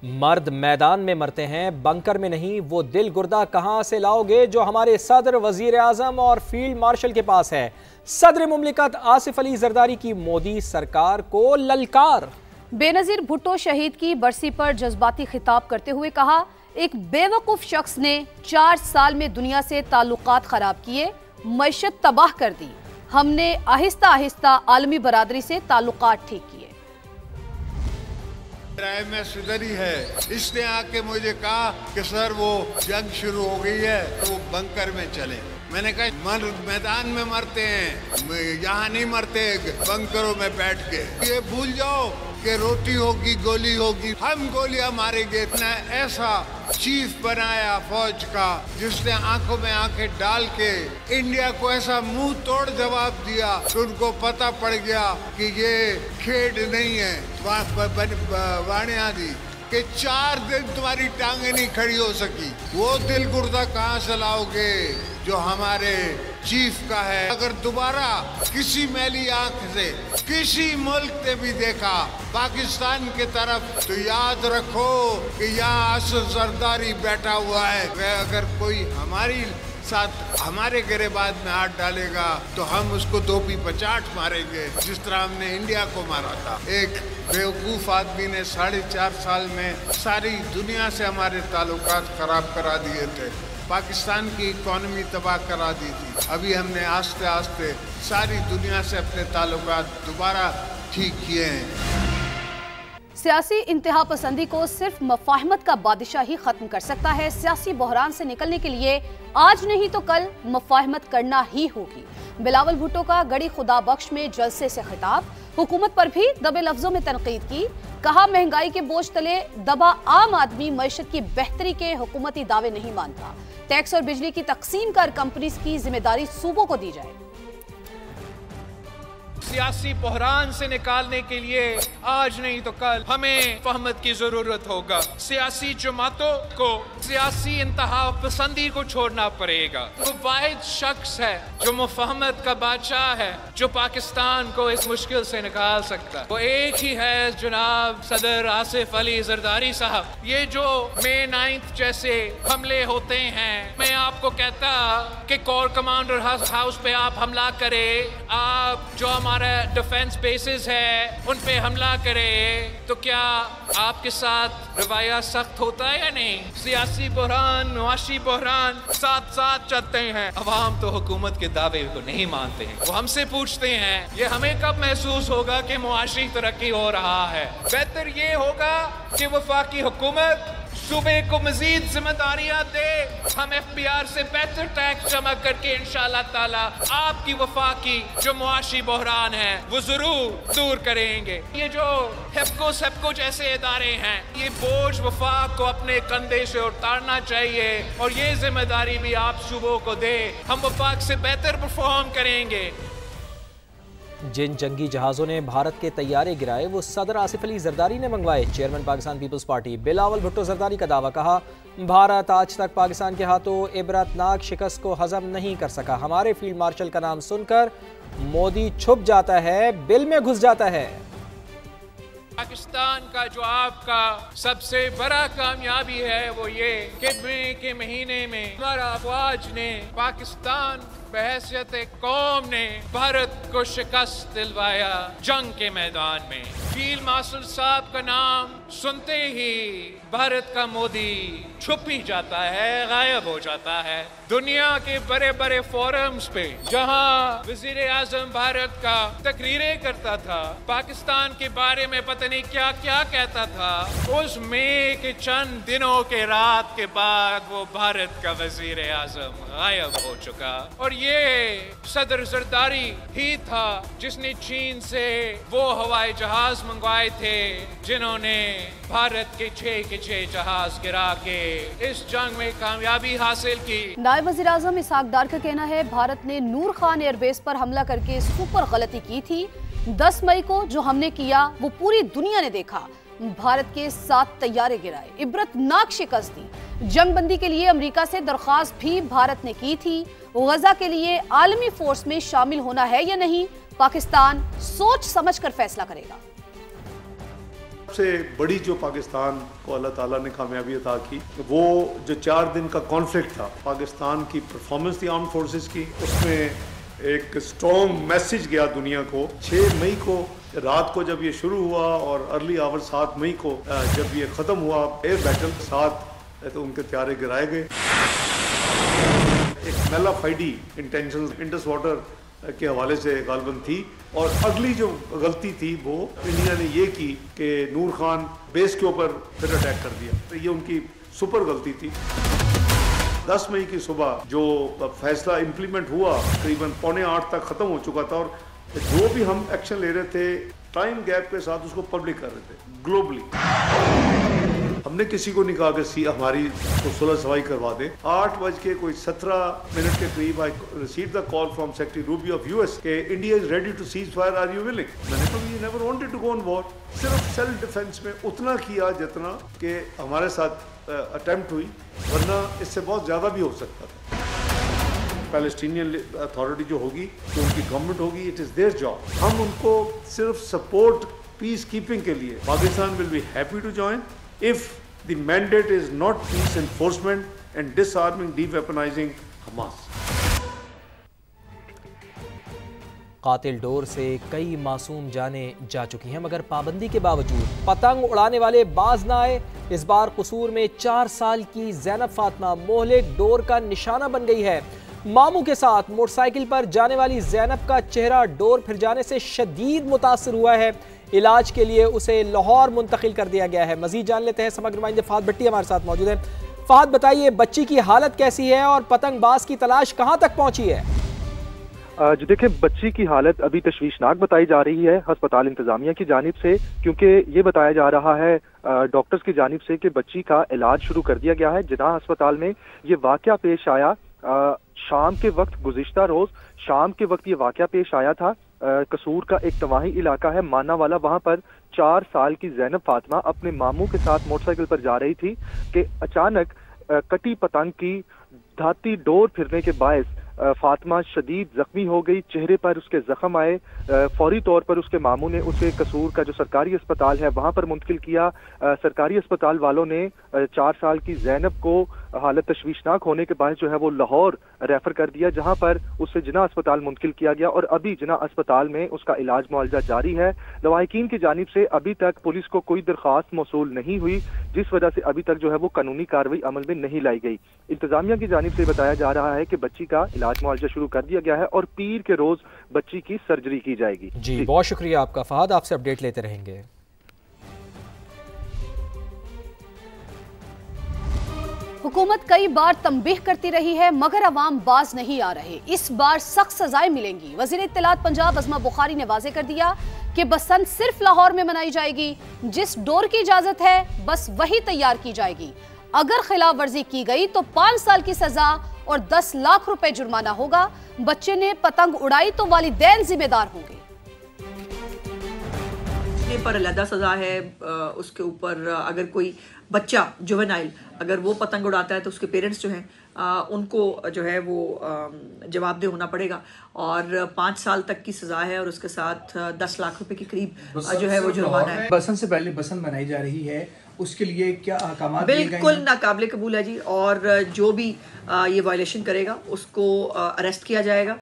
मर्द मैदान में मरते हैं, बंकर में नहीं। वो दिल गुर्दा कहां से लाओगे जो हमारे सदर, वजीर आजम और फील्ड मार्शल के पास है। सदर मुमलिकत आसिफ अली जरदारी की मोदी सरकार को ललकार। बेनजीर भुट्टो शहीद की बरसी पर जज्बाती खिताब करते हुए कहा, एक बेवकूफ शख्स ने 4 साल में दुनिया से ताल्लुकात खराब किए, मईशत तबाह कर दी। हमने आहिस्ता आहिस्ता आलमी बरादरी से ताल्लुकात ठीक किए। राय में सुधरी है। इसने आके मुझे कहा कि सर वो जंग शुरू हो गई है तो वो बंकर में चले। मैंने कहा मैदान में मरते हैं, यहाँ नहीं मरते बंकरों में बैठ के। ये भूल जाओ कि रोटी होगी गोली होगी, हम गोलियां मारेंगे। इतना ऐसा चीफ बनाया फौज का जिसने आंखों में आंखें डाल के इंडिया को ऐसा मुंह तोड़ जवाब दिया कि उनको पता पड़ गया कि ये खेड नहीं है। वाणिया दी कि 4 दिन तुम्हारी टांगे नहीं खड़ी हो सकी। वो दिल गुर्दा कहाँ से लाओगे जो हमारे चीफ का है। अगर दोबारा किसी मैली आंख से किसी मुल्क ने भी देखा पाकिस्तान की तरफ तो याद रखो कि यहाँ आसिफ जरदारी बैठा हुआ है। अगर कोई हमारी साथ हमारे गिरेबान में हाथ डालेगा तो हम उसको 2 भी 50 मारेंगे, जिस तरह हमने इंडिया को मारा था। एक बेवकूफ आदमी ने 4.5 साल में सारी दुनिया से हमारे ताल्लुकात खराब करा दिए थे, पाकिस्तान की इकोनॉमी तबाह करा दी थी। अभी हमने आस्ते आस्ते सारी दुनिया से अपने ताल्लुकात दोबारा ठीक किए हैं। सियासी इंतहा पसंदी को सिर्फ मफाहमत का बादशाह ही खत्म कर सकता है। सियासी बहरान से निकलने के लिए आज नहीं तो कल मफाहमत करना ही होगी। बिलावल भुट्टो का गड़ी खुदा बख्श में जलसे से खिताब, हुकूमत पर भी दबे लफ्जों में तनकीद की। कहा, महंगाई के बोझ तले दबा आम आदमी मईशत की बेहतरी के हुकूमती दावे नहीं मानता। टैक्स और बिजली की तकसीम कर कंपनीज की जिम्मेदारी सूबों को दी जाए। सियासी बहरान से निकालने के लिए आज नहीं तो कल हमें फहमत की जरूरत होगा। सियासी जमातों को सियासी इंतहा पसंदी को छोड़ना पड़ेगा। वो वाहिद शख्स है जो मुफहमत का बादशाह है, जो पाकिस्तान को इस मुश्किल से निकाल सकता है। वो एक ही है, जनाब सदर आसिफ अली जरदारी साहब। ये जो May 9 जैसे हमले होते हैं, मैं आपको कहता कि कोर कमांडर हाउस पे आप हमला करें, आप जो हमारा डिफेंस बेसिस है उन पे हमला करे, तो क्या आपके साथ रवैया सख्त होता है या नहीं? सियासी बहरान, मुआशी बहरान साथ साथ चलते हैं। अवाम तो हुकूमत के दावे को नहीं मानते हैं। वो हमसे पूछते हैं ये हमें कब महसूस होगा कि मुआशी तरक्की हो रहा है। बेहतर ये होगा कि वफाकी हुकूमत सूबे को मजीद जिम्मेदारियां दे। हम FBR से बेहतर टैक्स जमा करके इंशाअल्लाह ताला आपकी वफाकी जो मुआशी बहरान है वो जरूर दूर करेंगे। ये जो हेप्को जैसे इदारे हैं, ये बोझ वफाक को अपने कंधे से उतारना चाहिए और ये जिम्मेदारी भी आप सूबों को दे। हम वफाक से बेहतर परफॉर्म करेंगे। जिन जंगी जहाज़ों ने भारत के तैयारे गिराए वो सदर आसिफ अली जरदारी ने मंगवाए। चेयरमैन पाकिस्तान पीपल्स पार्टी बिलावल भुट्टो जरदारी का दावा। कहा, भारत आज तक पाकिस्तान के हाथों इबरतनाक शिकस्त को हजम नहीं कर सका। हमारे फील्ड मार्शल का नाम सुनकर मोदी छुप जाता है, बिल में घुस जाता है। पाकिस्तान का जो आपका सबसे बड़ा कामयाबी है वो ये कि मई के महीने में हमारा अफवाज ने, पाकिस्तान बहैसियत कौम ने भारत को शिकस्त दिलवाया जंग के मैदान में। फील्ड मार्शल साहब का नाम सुनते ही भारत का मोदी छुप ही जाता है, गायब हो जाता है। दुनिया के बड़े बड़े फोरम्स पे जहां वजीर आजम भारत का तकरीरें करता था, पाकिस्तान के बारे में पता नहीं क्या क्या कहता था, उस मई के चंद दिनों के रात के बाद वो भारत का वजीर आजम गायब हो चुका। और ये सदर जरदारी ही था जिसने चीन से वो हवाई जहाज मंगवाए थे जिन्होंने भारत के 6 जहाज गिरा के इस जंग में कामयाबी हासिल की। नायब वज़ीर आज़म इसहाक डार का कहना है, भारत ने नूर खान एयरबेस पर हमला करके सुपर गलती की थी। 10 मई को जो हमने किया वो पूरी दुनिया ने देखा। भारत के 7 तैयारे गिराए, इबरतनाक शिकस्त दी। जंगबंदी के लिए अमेरिका से दरख्वास्त भी भारत ने की थी। गजा के लिए आलमी फोर्स में शामिल होना है या नहीं, पाकिस्तान सोच समझ कर फैसला करेगा। सबसे बड़ी जो पाकिस्तान को अल्लाह ताला ने कामयाबी अता की, वो जो 4 दिन का कॉन्फ्लिक्ट था, पाकिस्तान की परफॉर्मेंस थी आर्म फोर्सेस की, उसमें एक स्ट्रॉन्ग मैसेज गया दुनिया को। 6 मई को रात को जब ये शुरू हुआ और अर्ली आवर 7 मई को जब ये ख़त्म हुआ एयर बैटल, 7 तो उनके त्यारे गिराए गए। एक मेलाफाइडी इंटेंशन इंडस वाटर के हवाले से गालबन थी, और अगली जो गलती थी वो इंडिया ने ये की कि नूर खान बेस के ऊपर फिर अटैक कर दिया, तो ये उनकी सुपर गलती थी। 10 मई की सुबह जो फैसला इम्प्लीमेंट हुआ करीबन 7:45 तक ख़त्म हो चुका था, और जो भी हम एक्शन ले रहे थे टाइम गैप के साथ उसको पब्लिक कर रहे थे ग्लोबली। हमने किसी को नहीं कहा कि हमारी तो सुलह सफाई करवा दे। 8:17 के करीब I receive the call from secretary Rubio of US के India is ready to ceasefire, are you willing? मैंने कहा we never wanted to go on war, सिर्फ सेल्फ डिफेंस में उतना किया जितना कि हमारे साथ अटेम्प्ट हुई, वरना इससे बहुत ज़्यादा भी हो सकता था। पैलेस्टीनियन अथॉरिटी जो होगी, जो उनकी गवर्नमेंट होगी, इट इज़ देयर जॉब। हम उनको सिर्फ सपोर्ट पीस कीपिंग के लिए, Pakistan will be happy to join if the mandate is not peace enforcement and disarming, deweaponizing Hamas. कातिल डोर से कई मासूम जाने जा चुकी हैं, मगर पाबंदी के बावजूद पतंग उड़ाने वाले बाज ना आए। इस बार कसूर में 4 साल की ज़ैनब फातिमा मोहलिक डोर का निशाना बन गई है। मामू के साथ मोटरसाइकिल पर जाने वाली ज़ैनब का चेहरा डोर फिर जाने से शदीद मुतासर हुआ है। इलाज के लिए उसे लाहौर मुंतकिल कर दिया गया है। मजीद जान लेते हैं, समग्र नुमाइंदे फहद भट्टी हमारे साथ मौजूद है। फहद, बताइए बच्ची की हालत कैसी है और पतंगबाज की तलाश कहाँ तक पहुँची है? जी देखिए, बच्ची की हालत अभी तशवीशनाक बताई जा रही है अस्पताल इंतजामिया की जानिब से, क्योंकि ये बताया जा रहा है डॉक्टर्स की जानिब से कि बच्ची का इलाज शुरू कर दिया गया है। जिन्ना अस्पताल में ये वाकया पेश आया शाम के वक्त, गुज़िश्ता रोज शाम के वक्त ये वाकया पेश आया था। कसूर का एक तवाही इलाका है माना वाला, वहां पर 4 साल की ज़ैनब फातिमा अपने मामू के साथ मोटरसाइकिल पर जा रही थी कि अचानक कटी पतंग की धाती डोर फिरने के बायस फातिमा शदीद जख्मी हो गई, चेहरे पर उसके जख्म आए। फौरी तौर पर उसके मामू ने उसे कसूर का जो सरकारी अस्पताल है वहां पर मुंतकिल किया। सरकारी अस्पताल वालों ने 4 साल की ज़ैनब को हालत तशवीशनाक होने के बाद जो है वो लाहौर रेफर कर दिया, जहां पर उसे जिना अस्पताल मुंतकिल किया गया, और अभी जिना अस्पताल में उसका इलाज मुआवजा जारी है। लवाहिकीन की जानिब से अभी तक पुलिस को कोई दरख्वास्त मौसूल नहीं हुई, जिस वजह से अभी तक जो है वो कानूनी कार्रवाई अमल में नहीं लाई गई। इंतजामिया की जानिब से बताया जा रहा है कि बच्ची का इलाज मुआवजा शुरू कर दिया गया है और पीर के रोज बच्ची की सर्जरी की जाएगी। जी बहुत शुक्रिया आपका फहद, आपसे अपडेट लेते रहेंगे। हुकूमत कई बार तंबीह करती रही है मगर अवाम बाज नहीं आ रहे। इस बार सख्त सजाएं मिलेंगी। वज़ीर इत्तलात पंजाब अज़मा बुखारी ने वाज़े कर दिया कि बसंत सिर्फ लाहौर में मनाई जाएगी। जिस डोर की इजाजत है बस वही तैयार की जाएगी। अगर खिलाफ वर्जी की गई तो 5 साल की सजा और 10 लाख रुपए जुर्माना होगा। बच्चे ने पतंग उड़ाई तो वालिदैन जिम्मेदार होंगे। पर अलग सजा है, उसके ऊपर अगर कोई बच्चा जुवेनाइल अगर वो पतंग उड़ाता है तो उसके पेरेंट्स जो हैं उनको जो है वो जवाबदेह होना पड़ेगा, और 5 साल तक की सजा है और उसके साथ 10 लाख रुपए के करीब जो है वो जुर्माना है। बसंत से पहले बसंत मनाई जा रही है, उसके लिए क्या अहकाम बिल्कुल नाकाबिले कबूल है जी, और जो भी ये वायलेशन करेगा उसको अरेस्ट किया जाएगा।